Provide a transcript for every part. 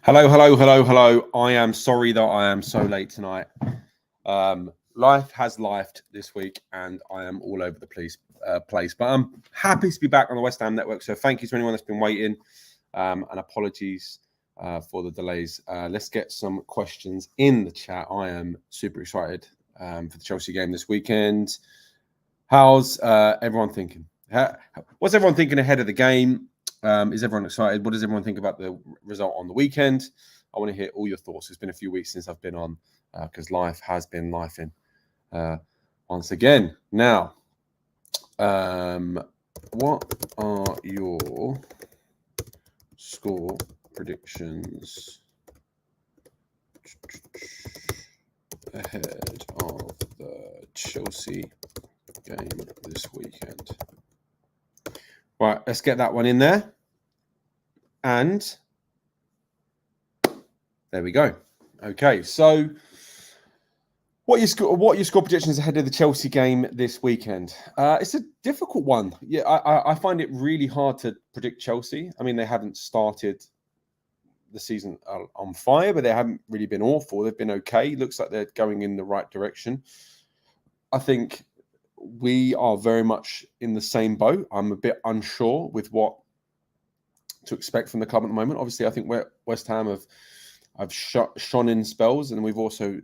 Hello, hello, hello, hello. I am sorry that I am so late tonight. Life has lifed this week, and I am all over the place. But I'm happy to be back on the West Ham Network. So thank you to anyone that's been waiting, and apologies for the delays. Let's get some questions in the chat. I am super excited for the Chelsea game this weekend. How's everyone thinking? What's everyone thinking ahead of the game? Is everyone excited? What does everyone think about the result on the weekend? I want to hear all your thoughts. It's been a few weeks since I've been on because life has been lifing once again. Now, what are your score predictions ahead of the Chelsea game this weekend? Right, let's get that one in there. And there we go. Okay, so what are your score predictions ahead of the Chelsea game this weekend? It's a difficult one. Yeah, I find it really hard to predict Chelsea. I mean, they haven't started the season on fire, but they haven't really been awful. They've been okay. Looks like they're going in the right direction. I think we are very much in the same boat. I'm a bit unsure with what to expect from the club at the moment. Obviously, I think West Ham have shone in spells, and we've also,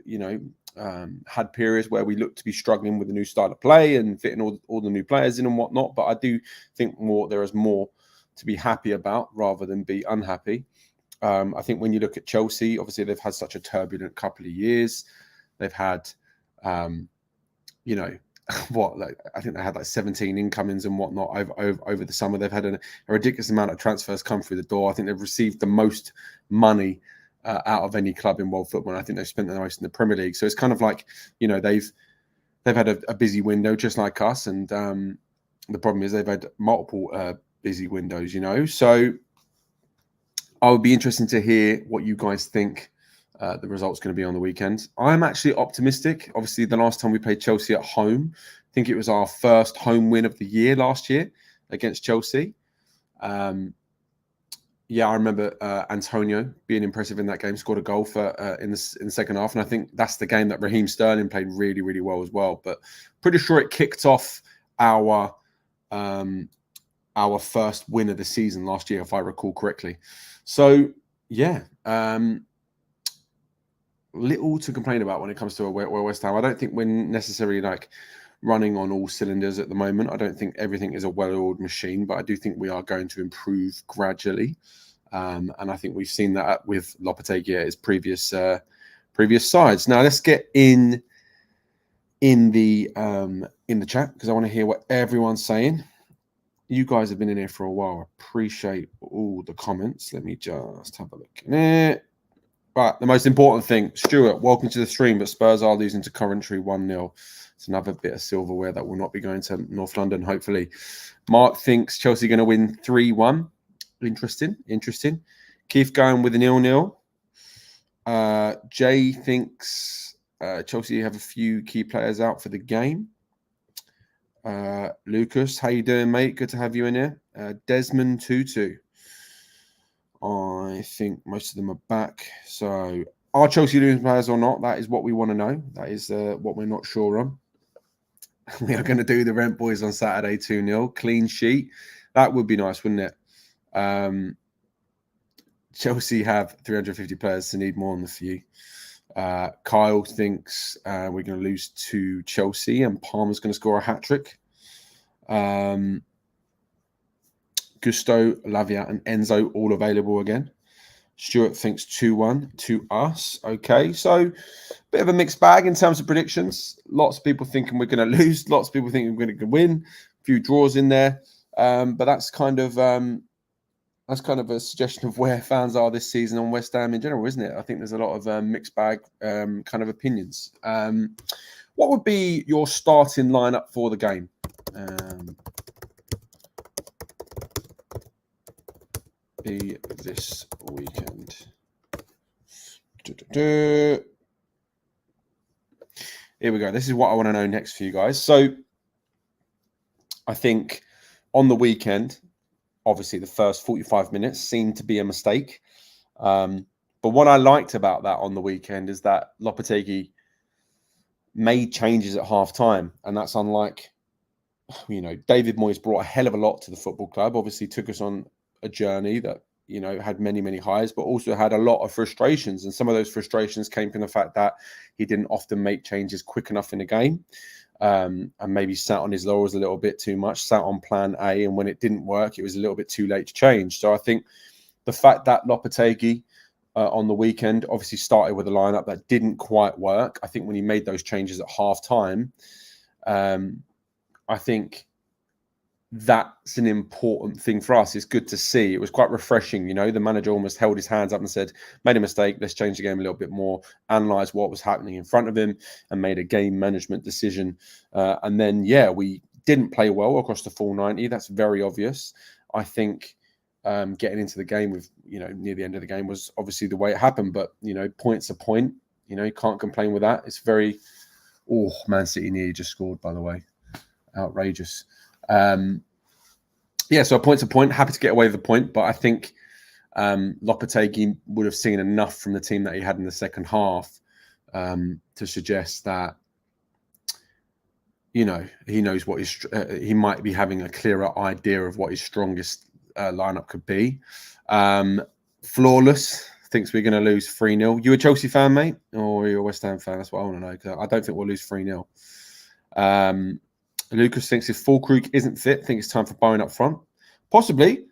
had periods where we look to be struggling with the new style of play and fitting all the new players in and whatnot. But I do think there is more to be happy about rather than be unhappy. I think when you look at Chelsea, obviously they've had such a turbulent couple of years. They've had, I think they had 17 incomings and whatnot over the summer. They've had a ridiculous amount of transfers come through the door. I think they've received the most money out of any club in world football. I think they've spent the most in the Premier League. So it's kind of like, they've had a busy window just like us. And the problem is they've had multiple busy windows, So I would be interested to hear what you guys think the result's going to be on the weekend. I'm actually optimistic. Obviously, the last time we played Chelsea at home, I think it was our first home win of the year last year against Chelsea. I remember Antonio being impressive in that game, scored a goal in the second half. And I think that's the game that Raheem Sterling played really, really well as well. But pretty sure it kicked off our first win of the season last year, if I recall correctly. So, little to complain about when it comes to West Ham. I don't think we're necessarily running on all cylinders at the moment. I don't think everything is a well-oiled machine, but I do think we are going to improve gradually. And I think we've seen that with Lopetegui at his previous sides. Now let's get in the chat because I want to hear what everyone's saying. You guys have been in here for a while. I appreciate all the comments. Let me just have a look in it. Right, the most important thing, Stuart, welcome to the stream, but Spurs are losing to Coventry 1-0. It's another bit of silverware that will not be going to North London, hopefully. Mark thinks Chelsea are going to win 3-1. Interesting. Keith going with a 0-0. Jay thinks Chelsea have a few key players out for the game. Lucas, how you doing, mate? Good to have you in here. Desmond Tutu. I think most of them are back. So, are Chelsea losing players or not? That is what we want to know. That is what we're not sure on. We are going to do the Rent Boys on Saturday 2-0. Clean sheet. That would be nice, wouldn't it? Chelsea have 350 players, so need more on the few. Kyle thinks we're going to lose to Chelsea and Palmer's going to score a hat-trick. Gusto, Lavia, and Enzo all available again. Stuart thinks 2-1 to us. Okay, so bit of a mixed bag in terms of predictions. Lots of people thinking we're going to lose. Lots of people thinking we're going to win. A few draws in there, but that's kind of a suggestion of where fans are this season on West Ham in general, isn't it? I think there's a lot of mixed bag kind of opinions. What would be your starting lineup for the game? Be this weekend. Here we go. This is what I want to know next for you guys. So I think on the weekend, obviously the first 45 minutes seemed to be a mistake. But what I liked about that on the weekend is that Lopetegui made changes at half time, and that's unlike, David Moyes brought a hell of a lot to the football club. Obviously, took us on a journey that had many, many highs, but also had a lot of frustrations. And some of those frustrations came from the fact that he didn't often make changes quick enough in the game, and maybe sat on his laurels a little bit too much, sat on plan A, and when it didn't work, it was a little bit too late to change. So I think the fact that Lopetegui on the weekend obviously started with a lineup that didn't quite work. I think when he made those changes at half time, I think that's an important thing for us. It's good to see. It was quite refreshing. The manager almost held his hands up and said, made a mistake. Let's change the game a little bit more, analyze what was happening in front of him, and made a game management decision. And then, we didn't play well across the full 90. That's very obvious. I think getting into the game with, near the end of the game was obviously the way it happened. But, point's a point. You can't complain with that. It's very, Man City nearly just scored, by the way. Outrageous. So a point's a point. Happy to get away with the point, but I think Lopetegui would have seen enough from the team that he had in the second half to suggest that he knows what he might be having a clearer idea of what his strongest lineup could be. Flawless thinks we're going to lose 3-0. You a Chelsea fan, mate, or are you a West Ham fan? That's what I want to know, because I don't think we'll lose 3-0. Lucas thinks if Fulkrug isn't fit, think it's time for Bowen up front. Possibly.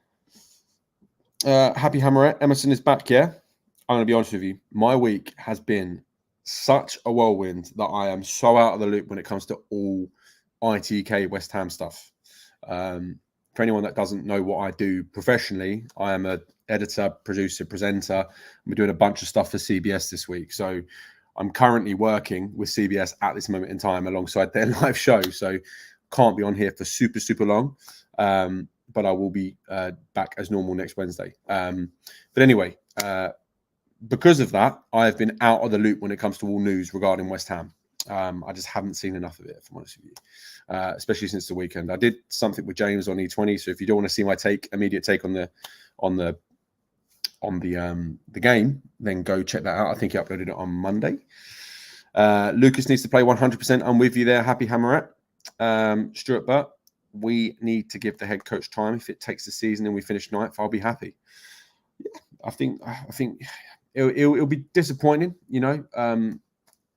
Happy Hammerette. Emerson is back, yeah? I'm going to be honest with you. My week has been such a whirlwind that I am so out of the loop when it comes to all ITK West Ham stuff. For anyone that doesn't know what I do professionally, I am an editor, producer, presenter. We're doing a bunch of stuff for CBS this week. So I'm currently working with CBS at this moment in time alongside their live show. So can't be on here for super, super long. But I will be back as normal next Wednesday. But anyway, because of that, I have been out of the loop when it comes to all news regarding West Ham. I just haven't seen enough of it, if I'm honest with you, especially since the weekend. I did something with James on E20. So if you don't want to see my immediate take on the game, then go check that out. I think he uploaded it on Monday. Lucas needs to play 100%. I'm with you there. Happy Hammerette. Stuart Butt, we need to give the head coach time. If it takes the season and we finish ninth, I'll be happy. Yeah, I think it'll be disappointing,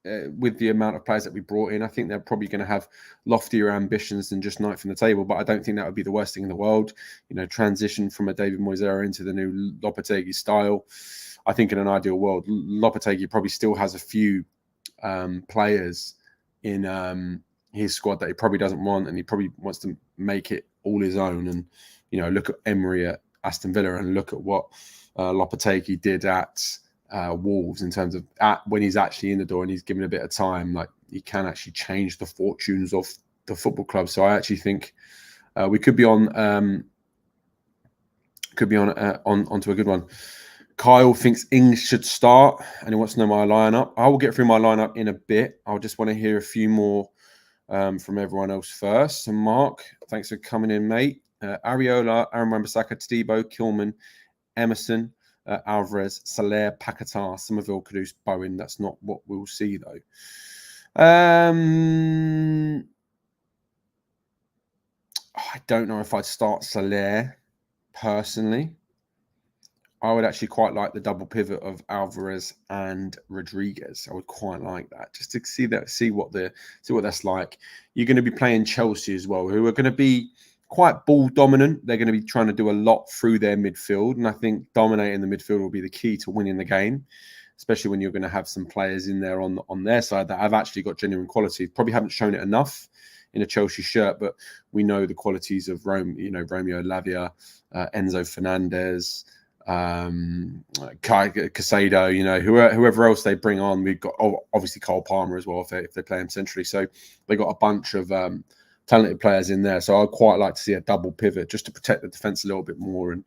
with the amount of players that we brought in. I think they're probably going to have loftier ambitions than just ninth from the table, but I don't think that would be the worst thing in the world. Transition from a David Moyes era into the new Lopetegui style. I think in an ideal world, Lopetegui probably still has a few players in his squad that he probably doesn't want, and he probably wants to make it all his own. And look at Emery at Aston Villa, and look at what Lopetegui did at Wolves in terms of when he's actually in the door and he's given a bit of time, like he can actually change the fortunes of the football club. So I actually think we could be on onto a good one. Kyle thinks Ings should start and he wants to know my lineup. I will get through my lineup in a bit. I'll just want to hear a few more from everyone else first. So Mark, thanks for coming in, mate. Ariola, Aaron Wan-Bissaka, Tadibo, Kilman, Emerson, Alvarez, Soler, Paquetá, Somerville, Kudus, Bowen. That's not what we'll see, though. I don't know if I'd start Soler personally. I would actually quite like the double pivot of Alvarez and Rodriguez. I would quite like that, just to see what that's like. You're going to be playing Chelsea as well, who are going to be quite ball dominant. They're going to be trying to do a lot through their midfield, and I think dominating the midfield will be the key to winning the game, especially when you're going to have some players in there on their side that have actually got genuine quality. Probably haven't shown it enough in a Chelsea shirt, but we know the qualities of Romeo Lavia, Enzo Fernandez, Casado, whoever else they bring on. We've got obviously Cole Palmer as well if they play him centrally. So they got a bunch of talented players in there. So I'd quite like to see a double pivot just to protect the defense a little bit more, and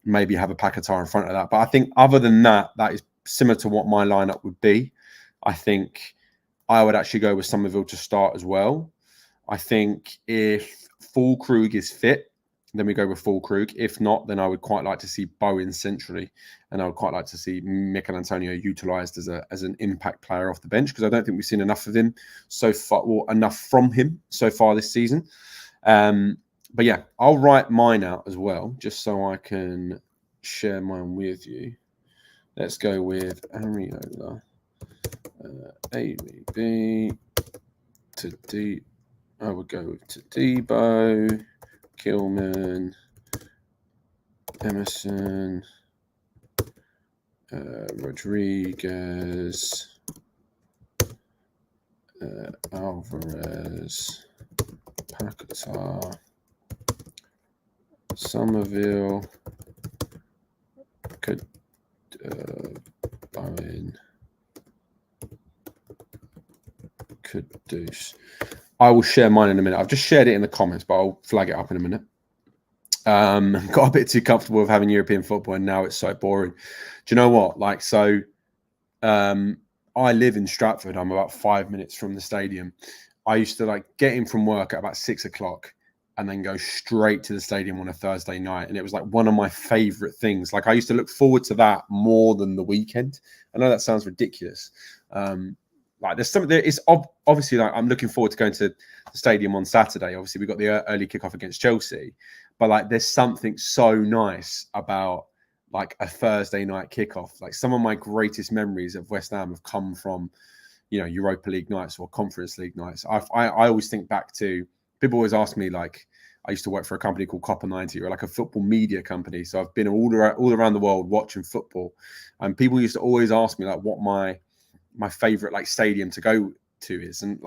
maybe have a Paquetá in front of that. But I think other than that, that is similar to what my lineup would be. I think I would actually go with Somerville to start as well. I think if Fulkrug is fit, then we go with Fulkrug. If not, then I would quite like to see Bowen centrally, and I would quite like to see Mikel Antonio utilised as an impact player off the bench, because I don't think we've seen enough of him so far, or enough from him so far this season. But yeah, I'll write mine out as well, just so I can share mine with you. Let's go with Areola, ABB, to D. I would go with Todibo, Kilman, Emerson, Rodriguez, Alvarez, Paquetá, Somerville, Bowen, Kudus. I will share mine in a minute. I've just shared it in the comments, but I'll flag it up in a minute. Got a bit too comfortable with having European football, and now it's so boring. Do you know what? Like, so I live in Stratford. I'm about 5 minutes from the stadium. I used to get in from work at about 6 o'clock and then go straight to the stadium on a Thursday night. And it was one of my favorite things. I used to look forward to that more than the weekend. I know that sounds ridiculous. There's something that is obviously I'm looking forward to going to the stadium on Saturday. Obviously, we got the early kickoff against Chelsea, but there's something so nice about a Thursday night kickoff. Some of my greatest memories of West Ham have come from, Europa League nights or Conference League nights. I always think back to, people always ask me, I used to work for a company called Copper 90, or a football media company. So I've been all around the world watching football, and people used to always ask me what my favorite stadium to go to is. And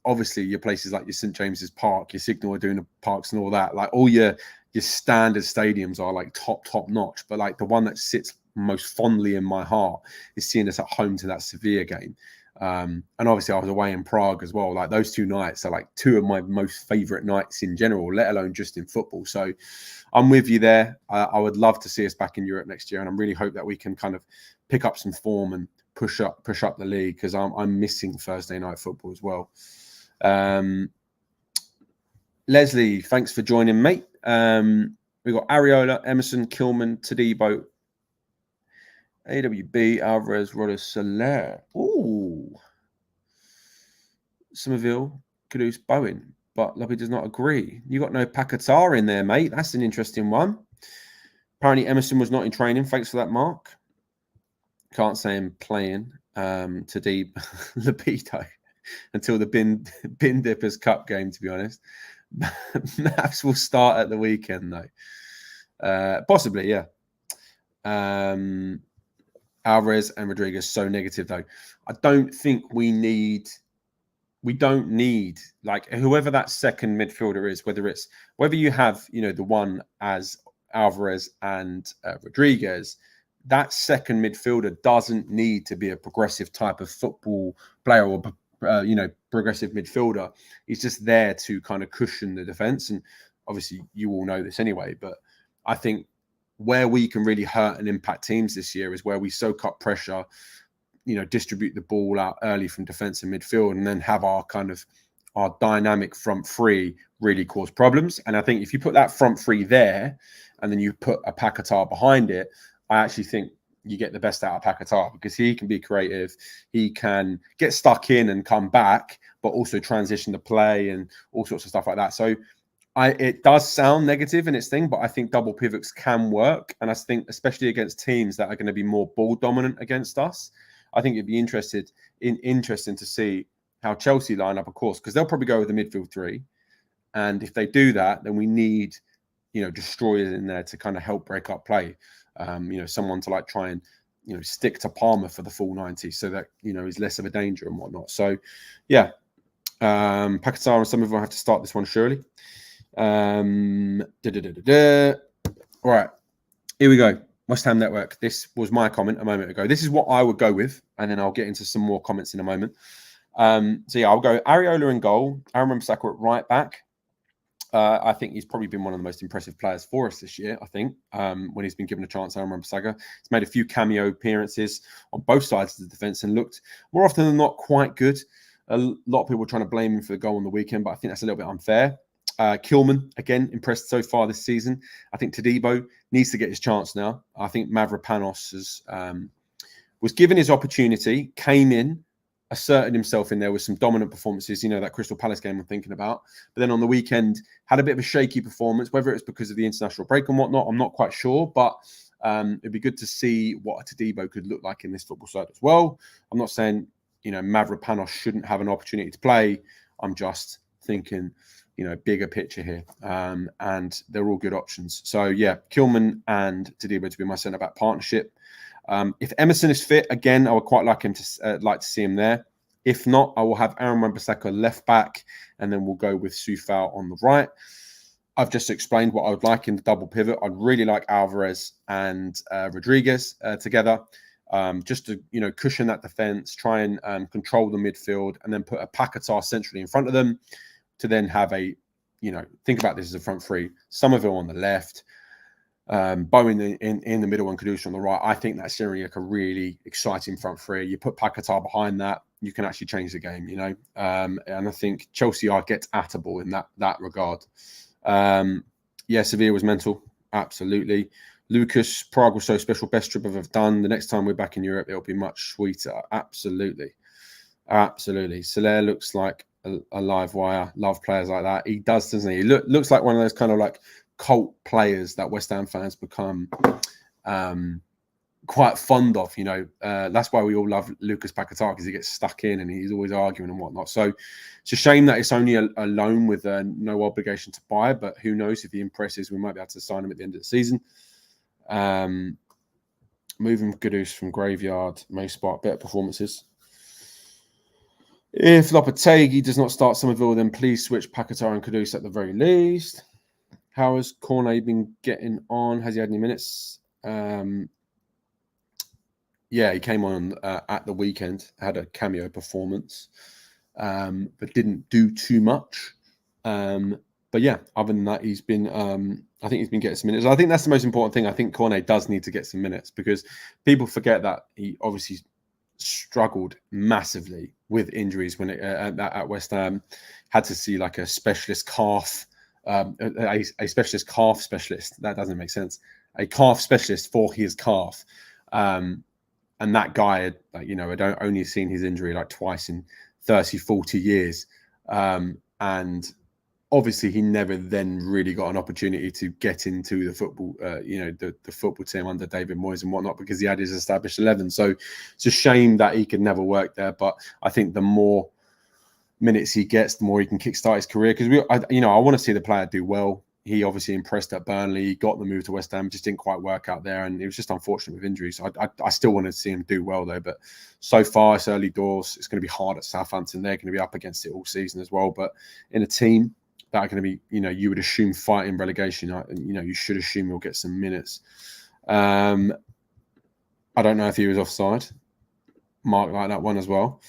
obviously your places like your St James's Park, your Signal Iduna Parks and all that, all your standard stadiums are top notch. But the one that sits most fondly in my heart is seeing us at home to that Sevilla game. And obviously I was away in Prague as well. Those 2 nights are two of my most favorite nights in general, let alone just in football. So I'm with you there. I would love to see us back in Europe next year, and I really hope that we can kind of pick up some form and push up the league, because I'm missing Thursday night football as well. Leslie, thanks for joining, mate. We've got Areola, Emerson, Kilman, Todibo, AWB, Alvarez, Rodriguez, Soler. Ooh. Somerville, Kudus, Bowen. But Lobby does not agree. You got no Paquetá in there, mate. That's an interesting one. Apparently Emerson was not in training. Thanks for that, Mark. Can't say him playing Todibo, Lopetegui until the Bin Dippers Cup game, to be honest. Maps will start at the weekend, though. Possibly, yeah. Alvarez and Rodriguez, so negative, though. I don't think we don't need whoever that second midfielder is, whether you have the one as Alvarez and Rodriguez, that second midfielder doesn't need to be a progressive type of football player or progressive midfielder. He's just there to kind of cushion the defense. And obviously you all know this anyway, but I think where we can really hurt and impact teams this year is where we soak up pressure, distribute the ball out early from defense and midfield, and then have our dynamic front three really cause problems. And I think if you put that front three there and then you put a Paquetá behind it, I actually think you get the best out of Paquetá, because he can be creative. He can get stuck in and come back, but also transition the play and all sorts of stuff like that. So it does sound negative in its thing, but I think double pivots can work. And I think especially against teams that are going to be more ball dominant against us, I think it'd be interesting to see how Chelsea line up, of course, because they'll probably go with the midfield 3. And if they do that, then we need, destroyers in there to kind of help break up play. Someone to try and, stick to Palmer for the full 90 so that, he's less of a danger and whatnot. So, yeah, Paquetá and some of them have to start this one, surely. All right, here we go. West Ham Network. This was my comment a moment ago. This is what I would go with, and then I'll get into some more comments in a moment. So yeah, I'll go Areola in goal, Aaron Wan-Bissaka at right back. I think he's probably been one of the most impressive players for us this year, I think, when he's been given a chance. Aaron Wan-Bissaka. He's made a few cameo appearances on both sides of the defence and looked more often than not quite good. A lot of people were trying to blame him for the goal on the weekend, but I think that's a little bit unfair. Kilman, again, impressed so far this season. I think Todibo needs to get his chance now. I think Mavropanos was given his opportunity, came in, asserted himself in there with some dominant performances. That Crystal Palace game I'm thinking about. But then on the weekend, had a bit of a shaky performance, whether it's because of the international break and whatnot, I'm not quite sure. But it'd be good to see what a Todibo could look like in this football side as well. I'm not saying, Mavropanos shouldn't have an opportunity to play. I'm just thinking, bigger picture here. And they're all good options. So, yeah, Kilman and Todibo to be my centre-back partnership. If Emerson is fit, again, I would quite like him to see him there. If not, I will have Aaron Wan-Bissaka left back, and then we'll go with Soufal on the right. I've just explained what I would like in the double pivot. I'd really like Alvarez and Rodriguez together, just to cushion that defense, try and control the midfield, and then put a Paquetá centrally in front of them to then have think about this as a front three. Somerville on the left, Bow in the middle and Kudus on the right. I think that's generally like a really exciting front three. You put Paquetá behind that, you can actually change the game, and I think Chelsea are get atable in that regard. Sevilla was mental, absolutely. Lucas, Prague was so special, best trip I've ever done. The next time we're back in Europe, it'll be much sweeter. Absolutely. Soler looks like a live wire. Love players like that. He does, doesn't he? He looks like one of those kind of like cult players that West Ham fans become quite fond of. That's why we all love Lucas Paquetá, because he gets stuck in and he's always arguing and whatnot. So it's a shame that it's only a loan with no obligation to buy, but who knows, if he impresses, we might be able to sign him at the end of the season. Moving Kudus from graveyard may spark better performances. If Lopetegui does not start Somerville, then please switch Paquetá and Kudus at the very least. How has Cornet been getting on? Has he had any minutes? He came on at the weekend, had a cameo performance, but didn't do too much. But yeah, other than that, he's been, I think he's been getting some minutes. I think that's the most important thing. I think Cornet does need to get some minutes, because people forget that he obviously struggled massively with injuries when at West Ham. Had to see like a specialist calf, a specialist calf specialist. That doesn't make sense. A calf specialist for his calf. And that guy had, had only seen his injury like twice in 30, 40 years. And obviously he never then really got an opportunity to get into the football, the football team under David Moyes and whatnot, because he had his established 11. So it's a shame that he could never work there. But I think the more minutes he gets, the more he can kickstart his career. Because I want to see the player do well. He obviously impressed at Burnley. He got the move to West Ham, just didn't quite work out there, and it was just unfortunate with injuries. I still want to see him do well though. But so far, it's early doors. It's going to be hard at Southampton. They're going to be up against it all season as well. But in a team that are going to be, you would assume fighting relegation, you should assume you'll get some minutes. I don't know if he was offside. Mark like that one as well.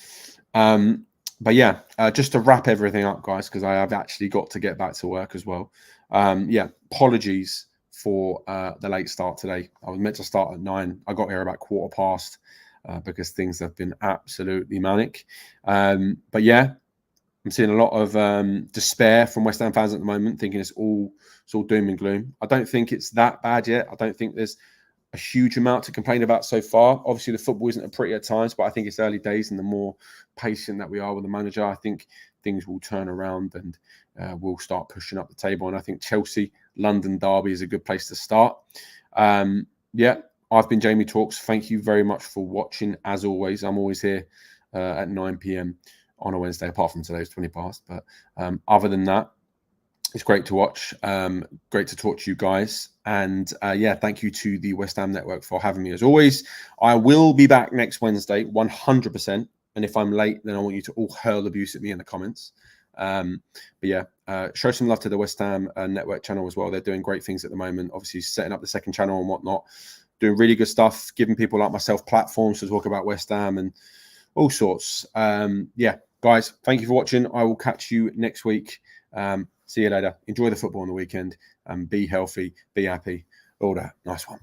But yeah, just to wrap everything up, guys, because I have actually got to get back to work as well. Apologies for the late start today. I was meant to start at 9. I got here about 15:15 because things have been absolutely manic. But yeah, I'm seeing a lot of despair from West Ham fans at the moment, thinking it's all doom and gloom. I don't think it's that bad yet. I don't think there's a huge amount to complain about so far. Obviously, the football isn't pretty at times, but I think it's early days, and the more patient that we are with the manager, I think things will turn around and we'll start pushing up the table. And I think Chelsea, London derby is a good place to start. I've been Jamie Talks. Thank you very much for watching. As always, I'm always here at 9 p.m. on a Wednesday, apart from today's 20 past. But other than that, it's great to watch. Great to talk to you guys. And thank you to the West Ham Network for having me as always. I will be back next Wednesday, 100%. And if I'm late, then I want you to all hurl abuse at me in the comments. Show some love to the West Ham Network channel as well. They're doing great things at the moment. Obviously, setting up the second channel and whatnot. Doing really good stuff. Giving people like myself platforms to talk about West Ham and all sorts. Guys, thank you for watching. I will catch you next week. See you later. Enjoy the football on the weekend and be healthy, be happy. All that. Nice one.